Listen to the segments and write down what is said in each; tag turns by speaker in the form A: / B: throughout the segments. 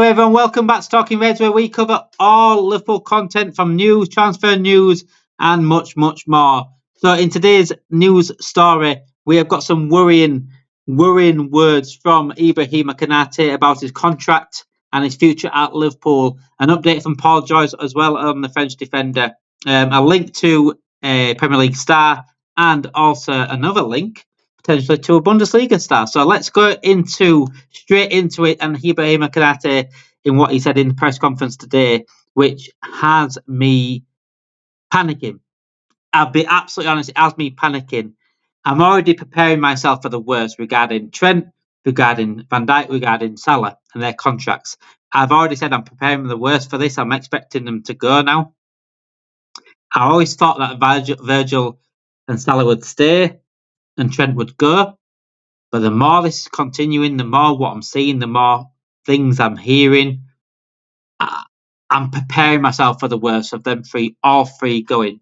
A: everyone, welcome back to Talking Reds, where we cover all Liverpool content from news, transfer news, and much, much more. So in today's news story, we have got some worrying words from Ibrahima Konate about his contract and his future at Liverpool. An update from Paul Joyce as well on the French defender. A link to a Premier League star, and also another link potentially to a Bundesliga star. So let's go straight into it, and Ibrahima Konate in what he said in the press conference today, which has me panicking. I'll be absolutely honest, it has me panicking. I'm already preparing myself for the worst regarding Trent, regarding Van Dijk, regarding Salah and their contracts. I've already said I'm preparing for the worst for this. I'm expecting them to go now. I always thought that Virgil and Salah would stay and Trent would go. But the more this is continuing, the more what I'm seeing, the more things I'm hearing. I'm preparing myself for the worst of them all three going.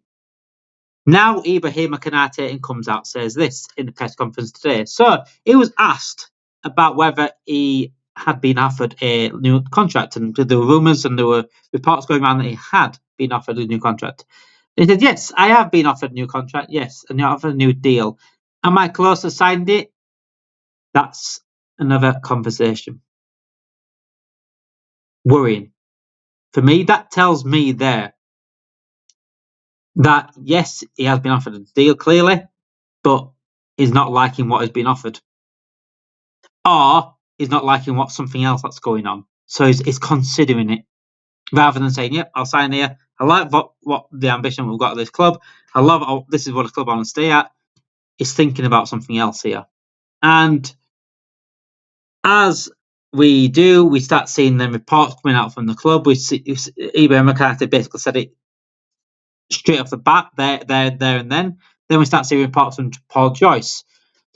A: Now Ibrahima Konate comes out, says this in the press conference today. So he was asked about whether he had been offered a new contract, and there were rumours and there were reports going around that he had been offered a new contract. He said, yes, I have been offered a new contract, yes, and offered a new deal. Am I close to signing it? That's another conversation. Worrying. For me, that tells me there that, yes, he has been offered a deal, clearly, but he's not liking what has been offered. Or he's not liking something else that's going on. So he's considering it. Rather than saying, yep, I'll sign here. I like what the ambition we've got at this club. I love this is what a club I want to stay at. He's thinking about something else here. And as we do, we start seeing the reports coming out from the club. We see Ibrahima Konate basically said it straight off the bat there and then. Then we start seeing reports from Paul Joyce.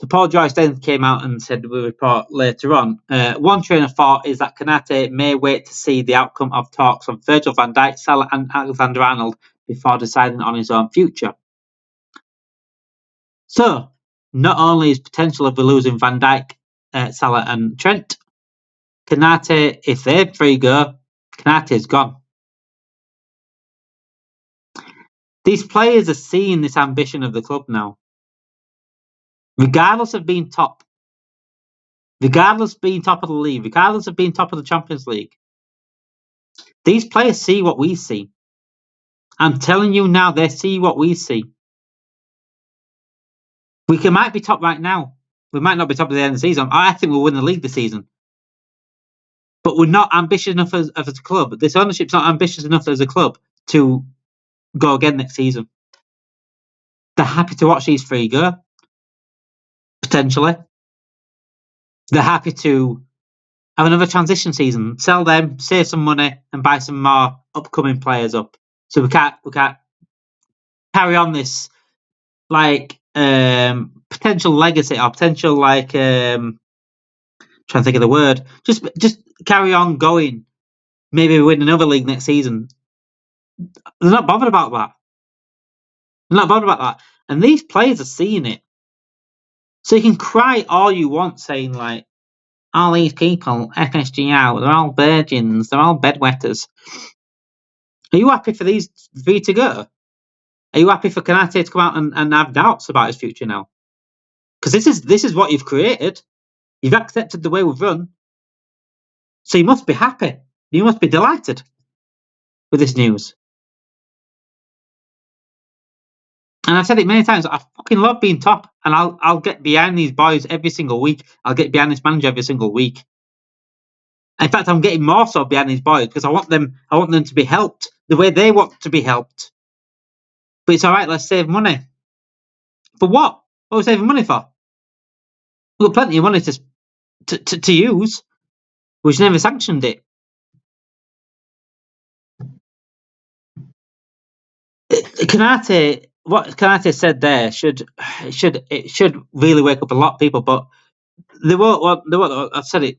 A: So Paul Joyce then came out and said we'll report later on. One train of thought is that Konate may wait to see the outcome of talks on Virgil van Dijk, Salah and Alexander-Arnold before deciding on his own future. So not only is potential of losing Van Dijk, Salah and Trent, Konate, if they three go, Konate's gone. These players are seeing this ambition of the club now. Regardless of being top, regardless of being top of the league, regardless of being top of the Champions League, these players see what we see. I'm telling you now, they see what we see. We might be top right now. We might not be top at the end of the season. I think we'll win the league this season. But we're not ambitious enough as a club. This ownership's not ambitious enough as a club to go again next season. They're happy to watch these three go. Potentially. They're happy to have another transition season, sell them, save some money, and buy some more upcoming players up. So we can't carry on this potential legacy or potential trying to think of the word. Just carry on going. Maybe win another league next season. They're not bothered about that. And these players are seeing it. So you can cry all you want, saying all these people, FSG out, they're all virgins, they're all bedwetters. Are you happy for these three to go? Are you happy for Konate to come out and have doubts about his future now? Because this is what you've created. You've accepted the way we've run. So you must be happy. You must be delighted with this news. And I've said it many times, I fucking love being top, and I'll get behind these boys every single week. I'll get behind this manager every single week. In fact, I'm getting more so behind these boys because I want them to be helped the way they want to be helped. But it's all right, let's save money. For what? What are we saving money for? We've got plenty of money to use. We've never sanctioned it. What Konate said there should really wake up a lot of people, but they won't. I said it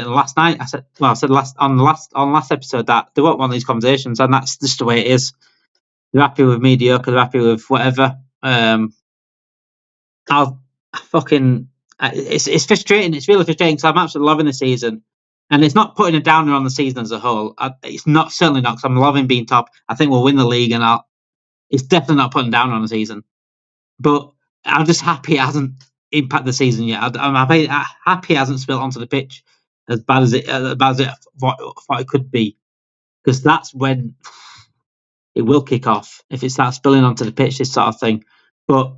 A: last night. I said last episode that they won't want these conversations, and that's just the way it is. They're happy with mediocre. They're happy with whatever. It's frustrating. It's really frustrating because I'm absolutely loving the season. And it's not putting a downer on the season as a whole. It's not certainly not, because I'm loving being top. I think we'll win the league, and it's definitely not putting down on the season. But I'm just happy it hasn't impacted the season yet. I'm happy it hasn't spilled onto the pitch as bad as it thought it could be, because that's when it will kick off if it starts spilling onto the pitch, this sort of thing. But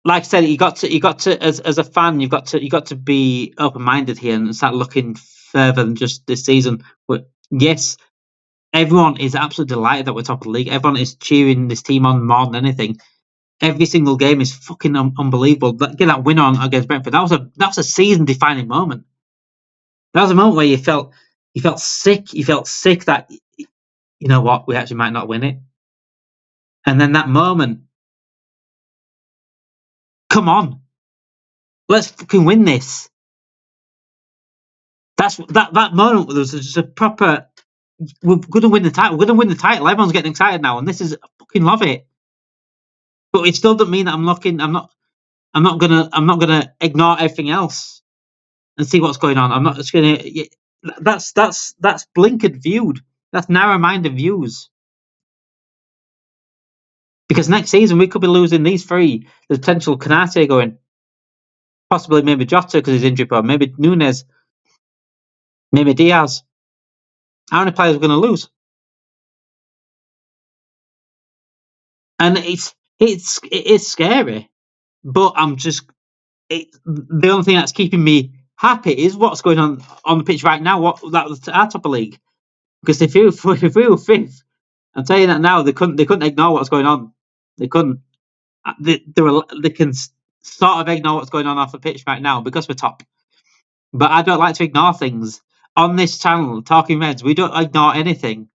A: like I said, you got to as a fan, you got to be open minded here and start looking further than just this season. But yes, everyone is absolutely delighted that we're top of the league. Everyone is cheering this team on more than anything. Every single game is fucking unbelievable. Get that win on against Brentford. That was a season defining moment. That was a moment where you felt sick. You felt sick that, you know what, we actually might not win it. And then that moment, come on, let's fucking win this. That moment was just a proper. We're going to win the title. We're going to win the title. Everyone's getting excited now, and this is, I fucking love it. But it still doesn't mean that I'm not gonna ignore everything else and see what's going on. I'm not just gonna. That's blinkered viewed. That's narrow-minded views. Because next season we could be losing these three. There's potential Konate going, possibly maybe Jota because he's injured prone, maybe Nunes, maybe Diaz. How many players are we going to lose? And it is scary, but the only thing that's keeping me happy is what's going on the pitch right now. That was our top of league. Because if we were fifth, I'm telling you that now, they couldn't ignore what's going on. They couldn't. They can sort of ignore what's going on off the pitch right now because we're top. But I don't like to ignore things. On this channel, Talking Reds, we don't ignore anything.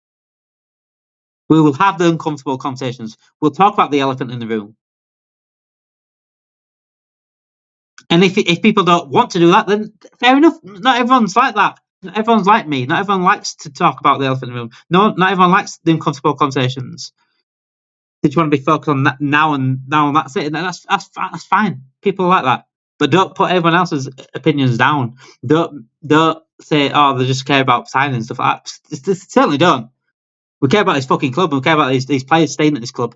A: We will have the uncomfortable conversations. We'll talk about the elephant in the room. And if people don't want to do that, then fair enough. Not everyone's like that. Not everyone's like me. Not everyone likes to talk about the elephant in the room. No, not everyone likes the uncomfortable conversations. They just want to be focused on that now and that's it. And that's fine. People like that. But don't put everyone else's opinions down. Don't say, oh, they just care about signing and stuff like that. They certainly don't. We care about this fucking club, and we care about these players staying at this club.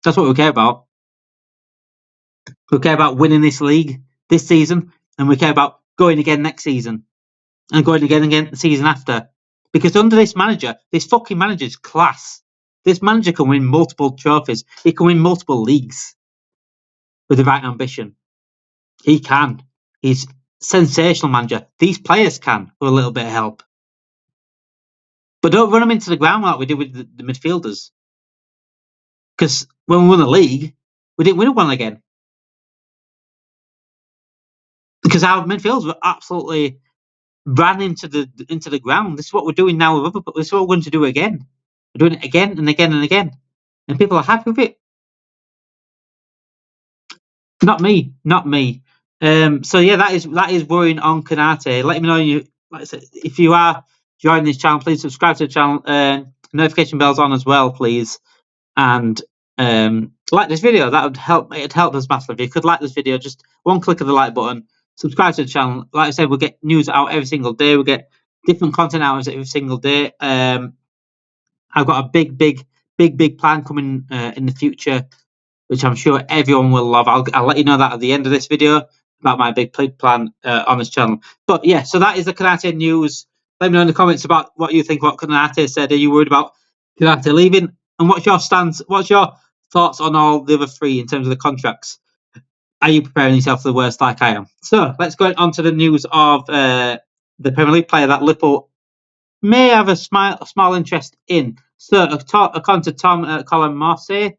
A: That's what we care about. We care about winning this league this season, and we care about going again next season, and going again the season after. Because under this fucking manager is class. This manager can win multiple trophies. He can win multiple leagues with the right ambition. He can. He's sensational manager. These players can with a little bit of help. But don't run them into the ground like we did with the midfielders. Because when we won the league, we didn't win one again. Because our midfielders were absolutely ran into the ground. This is what we're doing now with Liverpool. This is what we're going to do again. We're doing it again and again and again. And people are happy with it. Not me. So yeah, that is worrying on Konate. Let me know like I said, if you are joining this channel, please subscribe to the channel. Notification bells on as well, please. And like this video. That would help. It'd help us massively. If you could like this video, just one click of the like button. Subscribe to the channel. Like I said, we'll get news out every single day. We get different content out every single day. I've got a big plan coming in the future, which I'm sure everyone will love. I'll let you know that at the end of this video about my big plan on this channel. But yeah, so that is the Konate news. Let me know in the comments about what you think. What Konate said. Are you worried about Konate leaving? And what's your stance? What's your thoughts on all the other three in terms of the contracts? Are you preparing yourself for the worst like I am? So let's go on to the news of the Premier League player that Liverpool may have a small interest in. So according to Tom Colin Morsey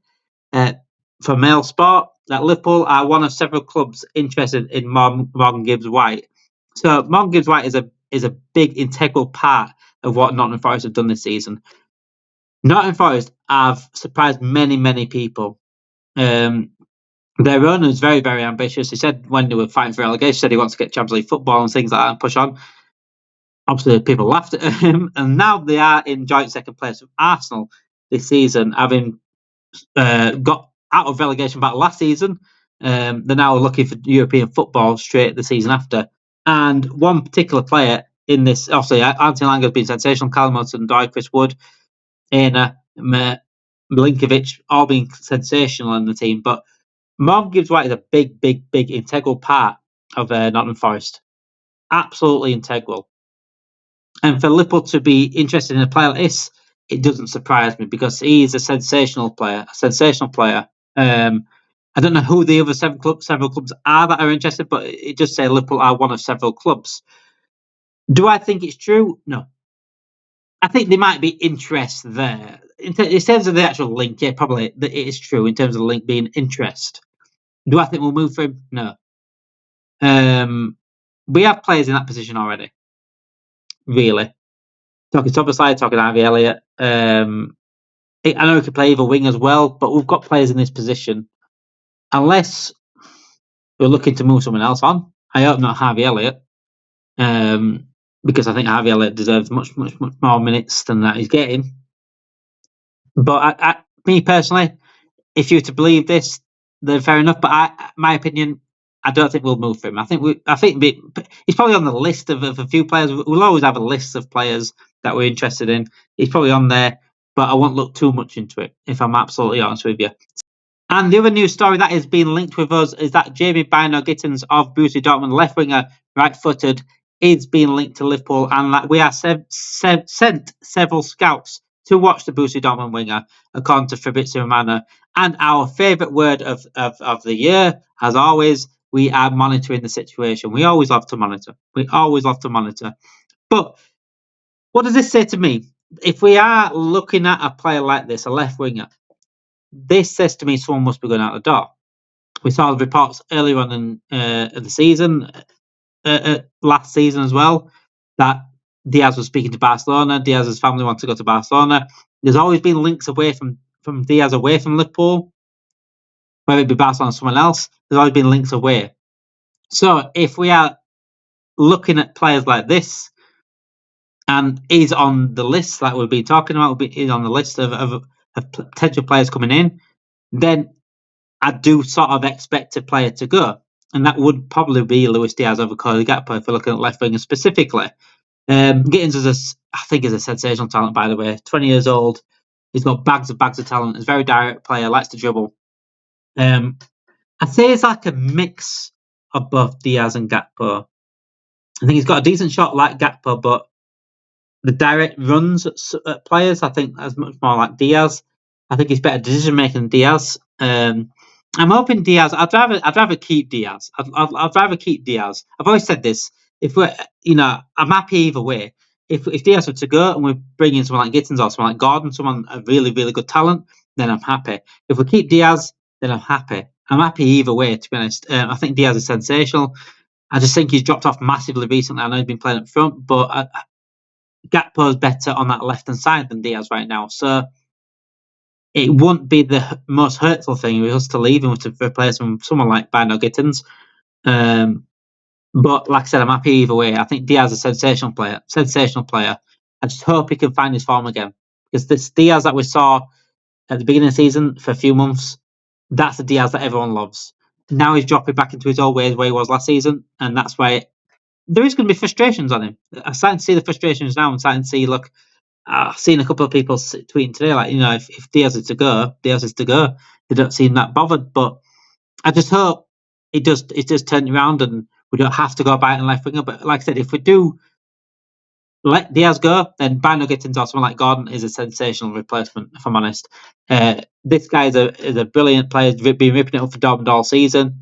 A: from Mail Sport, that Liverpool are one of several clubs interested in Morgan Gibbs-White. So Morgan Gibbs-White is a big integral part of what Nottingham Forest have done this season. Nottingham Forest have surprised many people. Their owner is very, very ambitious. He said when they were fighting for relegation, he said he wants to get Champions League football and things like that and push on. Obviously, people laughed at him, and now they are in joint second place with Arsenal this season, having got out of relegation battle last season. They're now looking for European football straight the season after. And one particular player in this, obviously, Anthony Lang has been sensational. Callum Hudson-Odoi, Chris Wood, Aina, Milinkovic, all being sensational in the team. But Morgan Gibbs-White is a big, big, big integral part of Nottingham Forest. Absolutely integral. And for Liverpool to be interested in a player like this, it doesn't surprise me because he is a sensational player. I don't know who the other several clubs are that are interested, but it does say Liverpool are one of several clubs. Do I think it's true? No. I think there might be interest there. In terms of the actual link, yeah, probably it is true in terms of the link being interest. Do I think we'll move for him? No. We have players in that position already. Really. Talking Szoboszlai, talking Harvey Elliott. I know he could play either wing as well, but we've got players in this position. Unless we're looking to move someone else on, I hope not Harvey Elliott, because I think Harvey Elliott deserves much, much, much more minutes than that he's getting. But me personally, if you were to believe this, then fair enough. But my opinion, I don't think we'll move for him. I think he's probably on the list of a few players. We'll always have a list of players that we're interested in. He's probably on there, but I won't look too much into it, if I'm absolutely honest with you. And the other news story that is being linked with us is that Jamie bynoe-gittens of Borussia Dortmund, left winger, right-footed, is being linked to Liverpool, and that we are sent several scouts to watch the Borussia Dortmund winger, according to Fabrizio Romano. And our favourite word of the year, as always, we are monitoring the situation. We always love to monitor. But what does this say to me? If we are looking at a player like this, a left winger, this says to me someone must be going out the door. We saw the reports earlier on in the season, last season as well, that Diaz was speaking to Barcelona. Diaz's family wants to go to Barcelona. There's always been links away from Diaz away from Liverpool, whether it be Barcelona or someone else. There's always been links away. So if we are looking at players like this, and he's on the list that we've been talking about, he's on the list of potential players coming in, then I do sort of expect a player to go. And that would probably be Luis Diaz over Cody Gakpo if we're looking at left winger specifically. Gittens I think is a sensational talent, by the way. 20 years old. He's got bags of talent. He's a very direct player, likes to dribble. I'd say it's like a mix of both Diaz and Gakpo. I think he's got a decent shot like Gakpo, but the direct runs at players, I think, is much more like Diaz. I think he's better decision making than Diaz. I'm hoping Diaz. I'd rather keep Diaz. I'd rather keep Diaz. I've always said this. If we're, I'm happy either way. If Diaz were to go and we bring in someone like Gittens or someone like Gordon, someone a really, really good talent, then I'm happy. If we keep Diaz, then I'm happy. I'm happy either way, to be honest. I think Diaz is sensational. I just think he's dropped off massively recently. I know he's been playing up front, but Gakpo's better on that left-hand side than Diaz right now. So it wouldn't be the most hurtful thing if it was to leave him to replace him with someone like bynoe-gittens. But like I said, I'm happy either way. I think Diaz is a sensational player. I just hope he can find his form again. Because this Diaz that we saw at the beginning of the season for a few months, that's the Diaz that everyone loves. Now he's dropping back into his old ways where he was last season, and that's why there is going to be frustrations on him. I'm starting to see the frustrations now. I'm starting to see, I've seen a couple of people tweeting today, if Diaz is to go, Diaz is to go. They don't seem that bothered, but I just hope it does turn around and we don't have to go about it in left winger. But like I said, if we do let Diaz go, then bynoe-gittens or someone like Gordon is a sensational replacement, if I'm honest. This guy is a brilliant player. He's been ripping it up for Dortmund all season.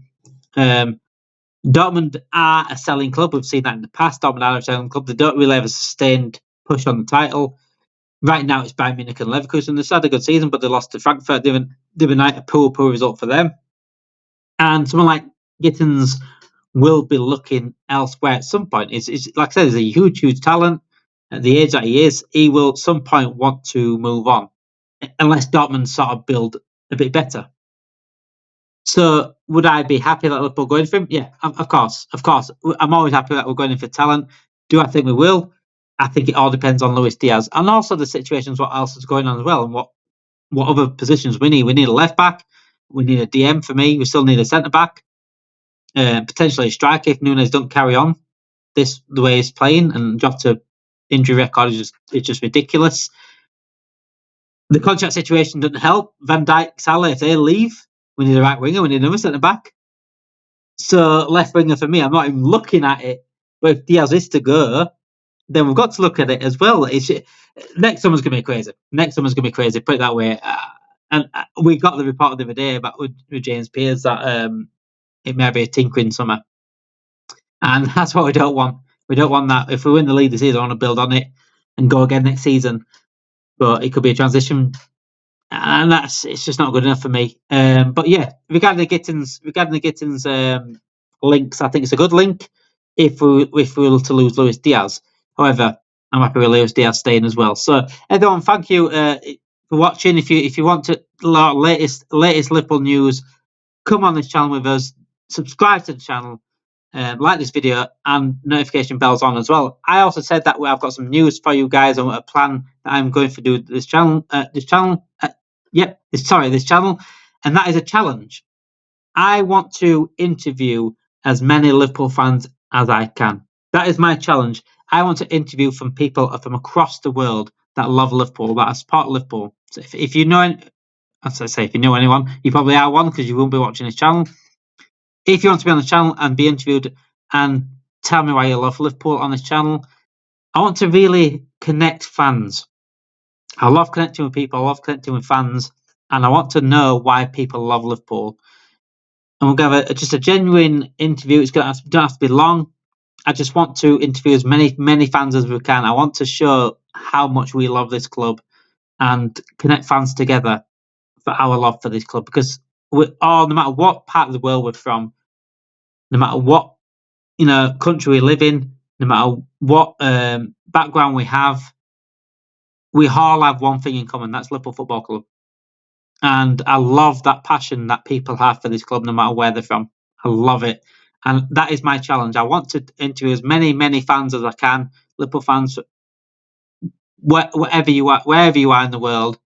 A: Dortmund are a selling club. We've seen that in the past. Dortmund are a selling club. They don't really have a sustained push on the title. Right now, it's Bayern Munich and Leverkusen. They've had a good season, but they lost to Frankfurt the other night. A poor result for them. And someone like Gittens will be looking elsewhere at some point. It's like I said, he's a huge talent. At the age that he is, he will at some point want to move on, unless Dortmund sort of build a bit better. So would I be happy that Liverpool going for him? Yeah, of course. I'm always happy that we're going in for talent. Do I think we will? I think it all depends on Luis Diaz and also the situations, what else is going on as well, and what other positions we need. We need a left back. We need a DM for me. We still need a centre back. Potentially a striker if Nunes don't carry on. the way he's playing, and Jota injury record is just ridiculous. The contract situation doesn't help. Van Dijk, Salah, if they leave, we need a right winger, we need another centre back. So left winger for me, I'm not even looking at it. But if Diaz is to go, then we've got to look at it as well. Next summer's going to be crazy. Put it that way. And we got the report the other day about with James Pearce that it may be a tinkering summer, and that's what we don't want. We don't want that. If we win the league this season, I want to build on it and go again next season. But it could be a transition, and it's just not good enough for me. But yeah, regarding the Gittens links, I think it's a good link. If we were to lose Luis Diaz, however, I'm happy with Luis Diaz staying as well. So everyone, thank you for watching. If you want to latest Liverpool news, come on this channel with us. Subscribe to the channel. Like this video, and notification bells on as well. I also said that I've got some news for you guys on a plan that I'm going to do this channel, and that is a challenge. I want to interview as many Liverpool fans as I can. That is my challenge. I want to interview from people from across the world that love Liverpool, that are support Liverpool. So if you know, as I say, if you know anyone, you probably are one because you won't be watching this channel. If you want to be on the channel and be interviewed and tell me why you love Liverpool on this channel, I want to really connect fans. I love connecting with people. I love connecting with fans. And I want to know why people love Liverpool. And we're going to have just a genuine interview. It's don't have to be long. I just want to interview as many fans as we can. I want to show how much we love this club and connect fans together for our love for this club, because we're all, no matter what part of the world we're from, no matter what country we live in, no matter what background we have, we all have one thing in common. That's Liverpool Football Club. And I love that passion that people have for this club, no matter where they're from. I love it. And that is my challenge. I want to interview as many fans as I can, Liverpool fans, wherever you are in the world.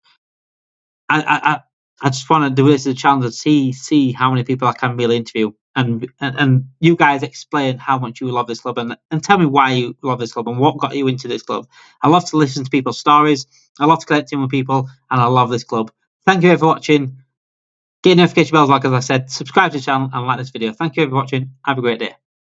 A: I just want to do this as a challenge to see how many people I can really interview, and you guys explain how much you love this club, and tell me why you love this club and what got you into this club. I love to listen to people's stories. I love to connect in with people, and I love this club. Thank you for watching. Get notification bells, like as I said, subscribe to the channel and like this video. Thank you for watching. Have a great day.